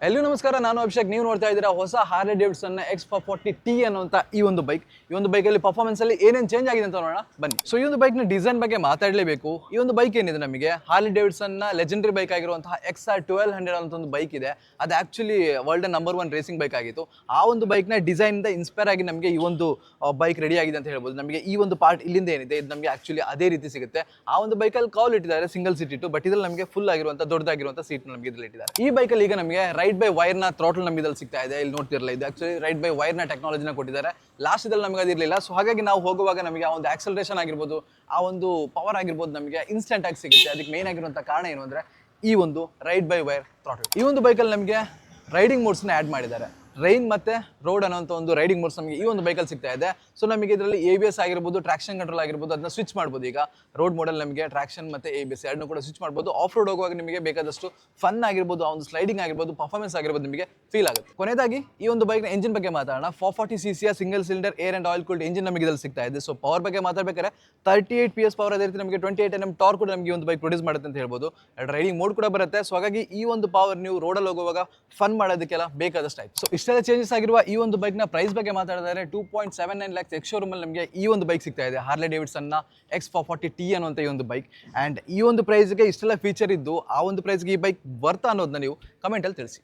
ಎಲ್ಲೂ ನಮಸ್ಕಾರ, ನಾನು ಅಭಿಷೇಕ್. ನೀವು ನೋಡ್ತಾ ಇದ್ದೀರಾ ಹೊಸ ಹಾರ್ಲೆ ಡೇವಿಡ್ಸನ್ X440T ಅನ್ನುವಂಥ ಈ ಒಂದು ಬೈಕಲ್ಲಿ ಪರ್ಫಾರ್ಮೆನ್ಸ್ ಅಲ್ಲಿ ಏನೇನು ಚೇಂಜ್ ಆಗಿದೆ ಅಂತ ನೋಡೋಣ ಬನ್ನಿ. ಸೊ ಈ ಒಂದು ಬೈಕ್ನ ಡಿಸೈನ್ ಬಗ್ಗೆ ಮಾತಾಡಲೇಬೇಕು. ಈ ಒಂದು ಬೈಕ್ ಏನಿದೆ, ನಮಗೆ ಹಾರ್ಲೆ ಡೇವಿಡ್ಸನ್ನ ಲೆಜೆಂಡರಿ ಬೈಕ್ ಆಗಿರುವಂತಹ XR1200 ಅಂತ ಒಂದು ಬೈಕ್ ಇದೆ. ಅದು actually world number 1 racing bike ಆಗಿತ್ತು. ಆ ಒಂದು ಬೈಕ್ನ ಡಿಸೈನ್ ಇಂದ ಇನ್ಸ್ಪೈರ್ ಆಗಿ ನಮಗೆ ಈ ಒಂದು ಬೈಕ್ ರೆಡಿ ಆಗಿದೆ ಅಂತ ಹೇಳ್ಬೋದು. ನಮಗೆ ಈ ಒಂದು ಪಾರ್ಟ್ ಇಲ್ಲಿಂದ ಏನಿದೆ ಇದು ನಮಗೆ ಆಕ್ಚುಲಿ ಅದೇ ರೀತಿ ಸಿಗುತ್ತೆ. ಆ ಒಂದು ಬೈಕಲ್ಲಿ ಕೌಲ್ ಇಟ್ಟಿದ್ದಾರೆ, ಸಿಂಗಲ್ ಸೀಟ್ ಇಟ್ಟು, ಬಟ್ ಇದ್ರಲ್ಲಿ ನಮಗೆ ಫುಲ್ ಆಗಿರುವಂಥ ದೊಡ್ಡದಾಗಿರುವಂಥ ಸೀಟ್ ನಮಗೆ ಇದ್ರಲ್ಲಿ ಇಟ್ಟಿದ್ದಾರೆ. ಈ ಬೈಕಲ್ಲಿ ಈಗ ನಮಗೆ ರೈಡ್ ಬೈ ವೈರ್ ನ ಥ್ರಾಟಲ್ ನಮಗೆ ಇದ್ರಲ್ಲಿ ಸಿಗ್ತಾ ಇದೆ. ಇಲ್ಲಿ ನೋಡ್ತಿರಲ್ಲ, ಇದು ಆಕ್ಚುಲಿ ರೈಡ್ ಬೈ ವೈರ್ ನ ಟೆಕ್ನಾಲಜಿನ ಕೊಟ್ಟಿದ್ದಾರೆ. ಲಾಸ್ಟ್ ಇದ್ರಲ್ಲಿ ನಮಗೆ ಅದಿರಲಿಲ್ಲ. ಸೊ ಹಾಗಾಗಿ ನಾವು ಹೋಗುವಾಗ ನಮಗೆ ಆ ಒಂದು ಆಕ್ಸಲರೇಷನ್ ಆಗಿರ್ಬೋದು, ಆ ಒಂದು ಪವರ್ ಆಗಿರ್ಬೋದು ನಮಗೆ ಇನ್ಸ್ಟೆಂಟ್ ಆಗಿ ಸಿಗುತ್ತೆ. ಅದಕ್ಕೆ ಮೇನ್ ಆಗಿರುವಂಥ ಕಾರಣ ಏನು ಅಂದ್ರೆ ಈ ಒಂದು ರೈಡ್ ಬೈ ವೈರ್ ಥ್ರಾಟಲ್. ಈ ಒಂದು ಬೈಕಲ್ಲಿ ನಮಗೆ ರೈಡಿಂಗ್ ಮೋಡ್ಸ್ನ ಆ್ಯಡ್ ಮಾಡಿದ್ದಾರೆ. ರೈನ್ ಮತ್ತೆ ರೋಡ್ ಅನ್ನೋಂಥ ಒಂದು ರೈಡಿಂಗ್ ಮೋಡ್ಸ್ ನಮಗೆ ಈ ಒಂದು ಬೈಕಲ್ಲಿ ಸಿಗ್ತಾ ಇದೆ. ಸೊ ನಮಗೆ ಇದರಲ್ಲಿ ABS ಆಗಿರ್ಬೋದು, ಟ್ರಾಕ್ಷನ್ ಕಂಟ್ರೋಲ್ ಆಗಿರ್ಬೋದು, ಅದನ್ನ ಸ್ವಿಚ್ ಮಾಡ್ಬೋದು. ಈಗ ರೋಡ್ ಮೋಡಲ್ ನಮಗೆ ಟ್ರಾಕ್ಷನ್ ಮತ್ತೆ ABS ಎರಡನ್ನೂ ಕೂಡ ಸ್ವಿಚ್ ಮಾಡ್ಬೋದು. ಆಫ್ ರೋಡ್ ಹೋಗುವಾಗ ನಿಮಗೆ ಬೇಕಾದಷ್ಟು ಫನ್ ಆಗಿರ್ಬೋದು, ಆ ಒಂದು ಸ್ಲೈಡಿಂಗ್ ಆಗಿರ್ಬೋದು, ಪರ್ಫಾರ್ಮೆನ್ಸ್ ಆಗಿರ್ಬೋದು ನಿಮಗೆ ಫೀಲ್ ಆಗುತ್ತೆ. ಕೊನೆಯದಾಗಿ ಈ ಒಂದು ಬೈಕ್ನ ಎಂಜಿನ್ ಬಗ್ಗೆ ಮಾತಾಡೋಣ. 440cc single cylinder air and oil cooled engine ನಮಗೆ ಇದರಲ್ಲಿ ಸಿಗ್ತಾ ಇದೆ. ಸೊ ಪವರ್ ಬಗ್ಗೆ ಮಾತಾಡಬೇಕಾದ್ರೆ 38 PS ಪವರ್, ಅದೇ ರೀತಿ ನಮಗೆ 28 Nm ಟಾರ್ಕ್ ಕೂಡ ನಮಗೆ ಒಂದು ಬೈಕ್ ಪ್ರೊಡ್ಯೂಸ್ ಮಾಡುತ್ತೆ ಅಂತ ಹೇಳ್ಬೋದು. ರೈಡಿಂಗ್ ಮೋಡ್ ಕೂಡ ಬರುತ್ತೆ. ಸೊ ಹಾಗಾಗಿ ಈ ಒಂದು ಪವರ್ ನೀವು ರೋಡಲ್ಲಿ ಹೋಗುವಾಗ ಫನ್ ಮಾಡೋದಕ್ಕೆಲ್ಲ ಬೇಕಾದಷ್ಟು ಆಯ್ತು. ಸೊ ಇಷ್ಟೆಲ್ಲ ಚೇಂಜಸ್ ಆಗಿರುವ ಈ ಒಂದು ಬೈಕ್ನ ಪ್ರೈಸ್ ಬಗ್ಗೆ ಮಾತಾಡಿದರೆ 2.79 lakhs ಎಕ್ಸ್ ಶೋರೂಮ್ ಅಲ್ಲಿ ನಮಗೆ ಈ ಒಂದು ಬೈಕ್ ಸಿಗ್ತಾ ಇದೆ. ಹಾರ್ಲೆ ಡೇವಿಡ್ಸನ್ X440T ಅನ್ನುವಂಥ ಈ ಒಂದು ಬೈಕ್. ಅಂಡ್ ಈ ಒಂದು ಪ್ರೈಸ್ಗೆ ಇಷ್ಟೆಲ್ಲ ಫೀಚರ್ ಇದ್ದು ಆ ಒಂದು ಪ್ರೈಸ್ಗೆ ಈ ಬೈಕ್ ವರ್ತ್ ಅನ್ನೋದನ್ನ ನೀವು ಕಮೆಂಟ್ ಅಲ್ಲಿ ತಿಳಿಸಿ.